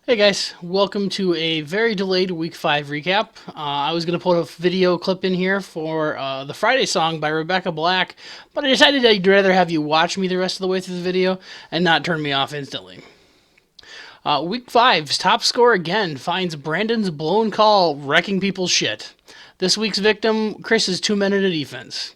Hey guys, welcome to a very delayed Week 5 recap. I was going to put a video clip in here for the Friday song by Rebecca Black, but I decided I'd rather have you watch me the rest of the way through the video and not turn me off instantly. Week 5's top score again finds Brandon's blown call wrecking people's shit. This week's victim, Chris's 2-minute of defense.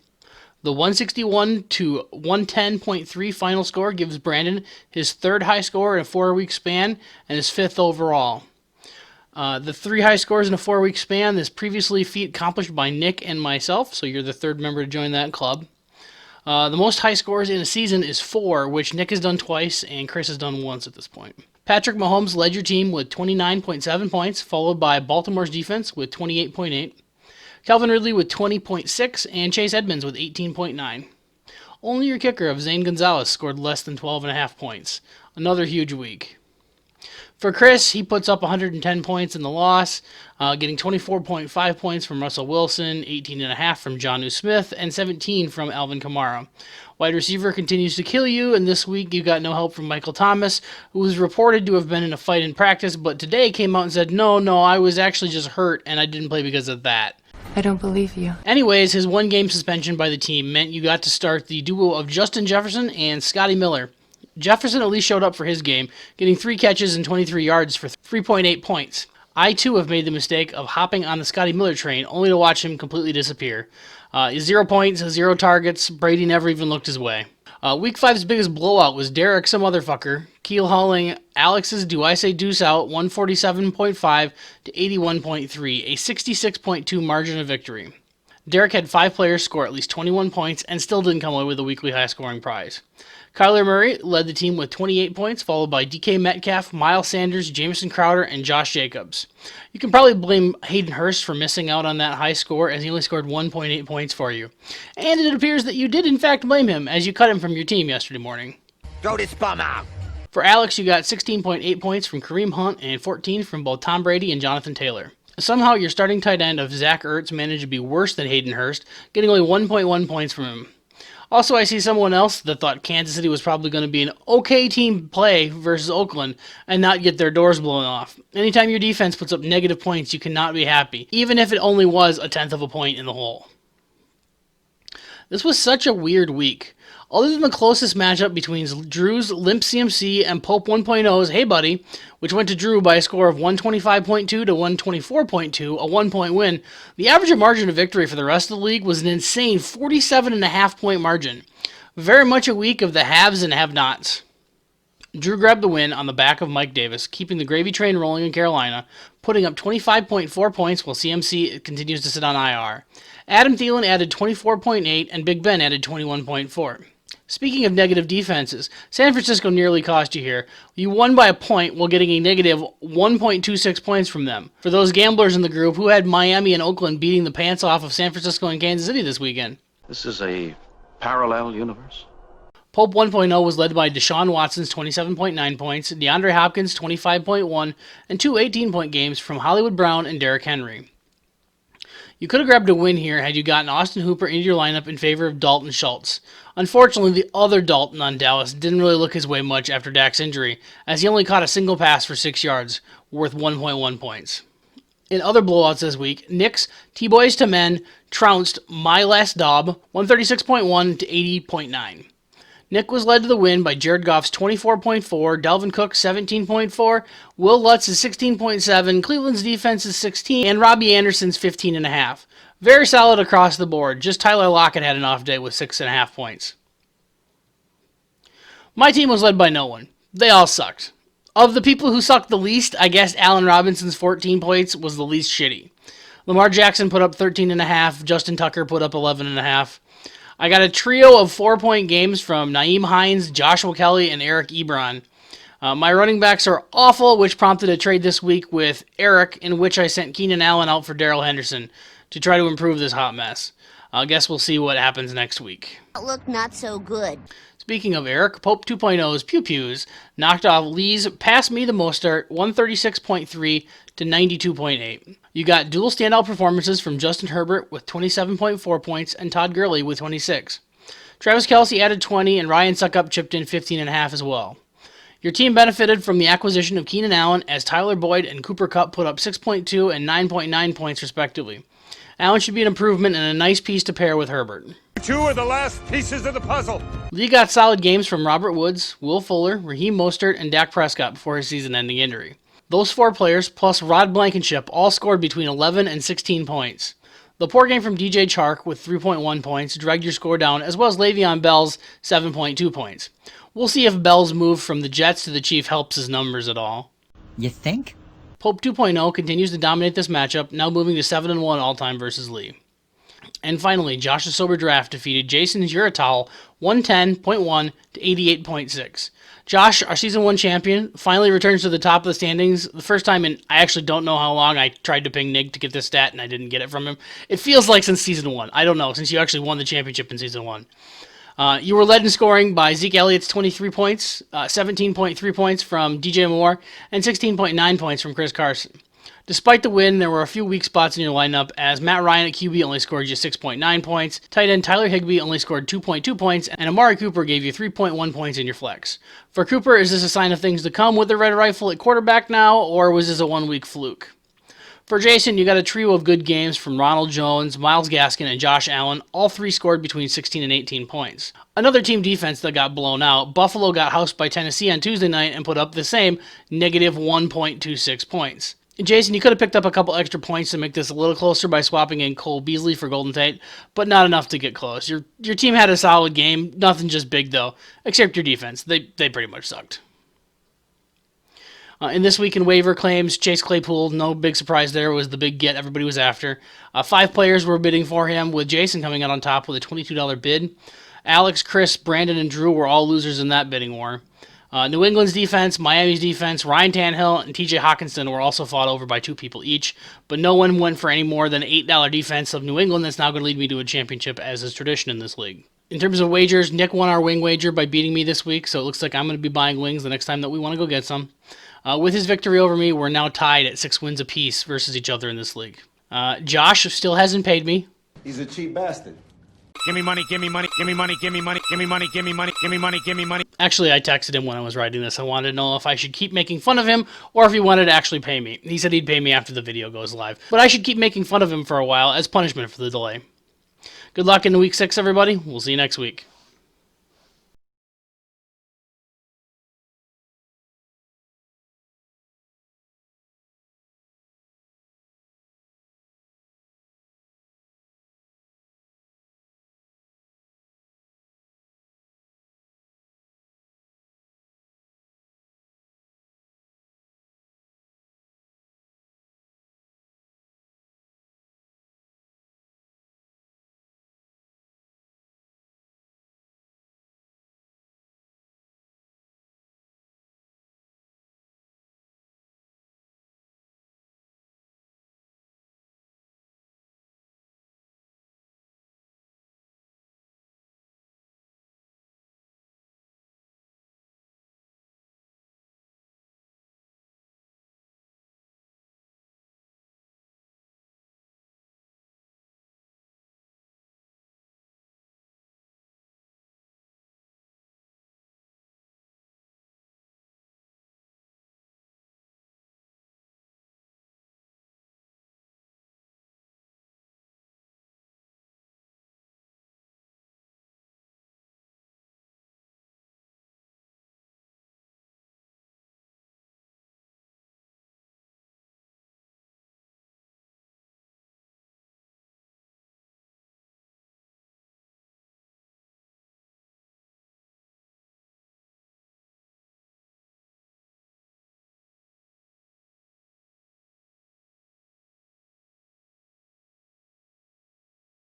The 161 to 110.3 final score gives Brandon his third high score in a 4-week span and his fifth overall. The 3 high scores in a 4-week span, this previously feat accomplished by Nick and myself, so you're the third member to join that club. The most high scores in a season is 4, which Nick has done twice and Chris has done once at this point. Patrick Mahomes led your team with 29.7 points, followed by Baltimore's defense with 28.8. Calvin Ridley with 20.6 and Chase Edmonds with 18.9. Only your kicker of Zane Gonzalez scored less than 12.5 points. Another huge week. For Chris, he puts up 110 points in the loss, getting 24.5 points from Russell Wilson, 18.5 from Jonnu Smith, and 17 from Alvin Kamara. Wide receiver continues to kill you, and this week you got no help from Michael Thomas, who was reported to have been in a fight in practice, but today came out and said, no, I was actually just hurt, and I didn't play because of that. I don't believe you. Anyways, his 1-game suspension by the team meant you got to start the duo of Justin Jefferson and Scotty Miller. Jefferson at least showed up for his game, getting 3 catches and 23 yards for 3.8 points. I too have made the mistake of hopping on the Scotty Miller train only to watch him completely disappear. 0 points, 0 targets, Brady never even looked his way. Week 5's biggest blowout was Derek some motherfucker, keel hauling Alex's Do I Say Deuce out 147.5 to 81.3, a 66.2 margin of victory. Derek had 5 players score at least 21 points and still didn't come away with a weekly high-scoring prize. Kyler Murray led the team with 28 points, followed by DK Metcalf, Miles Sanders, Jamison Crowder, and Josh Jacobs. You can probably blame Hayden Hurst for missing out on that high score, as he only scored 1.8 points for you. And it appears that you did in fact blame him, as you cut him from your team yesterday morning. Throw this bum out! For Alex, you got 16.8 points from Kareem Hunt and 14 from both Tom Brady and Jonathan Taylor. Somehow your starting tight end of Zach Ertz managed to be worse than Hayden Hurst, getting only 1.1 points from him. Also, I see someone else that thought Kansas City was probably going to be an okay team play versus Oakland and not get their doors blown off. Anytime your defense puts up negative points, you cannot be happy, even if it only was a 1/10 of a point in the hole. This was such a weird week. Other than the closest matchup between Drew's Limp CMC and Pope 1.0's Hey Buddy, which went to Drew by a score of 125.2 to 124.2, a 1-point win, the average margin of victory for the rest of the league was an insane 47.5 point margin. Very much a week of the haves and have-nots. Drew grabbed the win on the back of Mike Davis, keeping the gravy train rolling in Carolina, putting up 25.4 points while CMC continues to sit on IR. Adam Thielen added 24.8 and Big Ben added 21.4. Speaking of negative defenses, San Francisco nearly cost you here. You won by a point while getting a negative 1.26 points from them. For those gamblers in the group, who had Miami and Oakland beating the pants off of San Francisco and Kansas City this weekend? This is a parallel universe. Pope 1.0 was led by Deshaun Watson's 27.9 points, DeAndre Hopkins' 25.1, and 2 18-point games from Hollywood Brown and Derrick Henry. You could have grabbed a win here had you gotten Austin Hooper into your lineup in favor of Dalton Schultz. Unfortunately, the other Dalton on Dallas didn't really look his way much after Dak's injury, as he only caught a single pass for 6 yards, worth 1.1 points. In other blowouts this week, Knicks T-Boys to Men trounced My Last Dob 136.1 to 80.9. Nick was led to the win by Jared Goff's 24.4, Dalvin Cook's 17.4, Will Lutz's 16.7, Cleveland's defense's 16, and Robbie Anderson's 15.5. Very solid across the board. Just Tyler Lockett had an off day with 6.5 points. My team was led by no one. They all sucked. Of the people who sucked the least, I guess Allen Robinson's 14 points was the least shitty. Lamar Jackson put up 13.5, Justin Tucker put up 11.5. I got a trio of 4-point games from Nyheim Hines, Joshua Kelly, and Eric Ebron. My running backs are awful, which prompted a trade this week with Eric, in which I sent Keenan Allen out for Darrell Henderson to try to improve this hot mess. I guess we'll see what happens next week. Look not so good. Speaking of Eric, Pope 2.0's Pew Pews knocked off Lee's Pass Me the Mostert 136.3 to 92.8. You got dual standout performances from Justin Herbert with 27.4 points and Todd Gurley with 26. Travis Kelce added 20 and Ryan Suckup chipped in 15.5 as well. Your team benefited from the acquisition of Keenan Allen as Tyler Boyd and Cooper Kupp put up 6.2 and 9.9 points respectively. Allen should be an improvement and a nice piece to pair with Herbert. Two are the last pieces of the puzzle. Lee got solid games from Robert Woods, Will Fuller, Raheem Mostert, and Dak Prescott before his season-ending injury. Those 4 players, plus Rod Blankenship, all scored between 11 and 16 points. The poor game from DJ Chark with 3.1 points dragged your score down, as well as Le'Veon Bell's 7.2 points. We'll see if Bell's move from the Jets to the Chiefs helps his numbers at all. You think? Pope 2.0 continues to dominate this matchup, now moving to 7-1 all-time versus Lee. And finally, Josh's Sober Draft defeated Jason's Uratal 110.1 to 88.6. Josh, our Season 1 champion, finally returns to the top of the standings. The first time in, I actually don't know how long. I tried to ping Nig to get this stat, and I didn't get it from him. It feels like since Season 1. I don't know, since you actually won the championship in Season 1. You were led in scoring by Zeke Elliott's 23 points, 17.3 points from DJ Moore, and 16.9 points from Chris Carson. Despite the win, there were a few weak spots in your lineup, as Matt Ryan at QB only scored you 6.9 points, tight end Tyler Higbee only scored 2.2 points, and Amari Cooper gave you 3.1 points in your flex. For Cooper, is this a sign of things to come with the Red Rifle at quarterback now, or was this a one-week fluke? For Jason, you got a trio of good games from Ronald Jones, Myles Gaskin, and Josh Allen. All 3 scored between 16 and 18 points. Another team defense that got blown out, Buffalo got housed by Tennessee on Tuesday night and put up the same negative 1.26 points. Jason, you could have picked up a couple extra points to make this a little closer by swapping in Cole Beasley for Golden Tate, but not enough to get close. Your team had a solid game, nothing just big though, except your defense. They pretty much sucked. In this week in waiver claims, Chase Claypool, no big surprise there, was the big get everybody was after. 5 players were bidding for him, with Jason coming out on top with a $22 bid. Alex, Chris, Brandon, and Drew were all losers in that bidding war. New England's defense, Miami's defense, Ryan Tannehill, and TJ Hawkinson were also fought over by 2 people each, but no one went for any more than $8 defense of New England that's now going to lead me to a championship as is tradition in this league. In terms of wagers, Nick won our wing wager by beating me this week, so it looks like I'm going to be buying wings the next time that we want to go get some. With his victory over me, we're now tied at 6 wins apiece versus each other in this league. Josh still hasn't paid me. He's a cheap bastard. Give me money, give me money, give me money, give me money, give me money, give me money, give me money, give me money. Actually, I texted him when I was writing this. I wanted to know if I should keep making fun of him or if he wanted to actually pay me. He said he'd pay me after the video goes live. But I should keep making fun of him for a while as punishment for the delay. Good luck in week 6, everybody. We'll see you next week.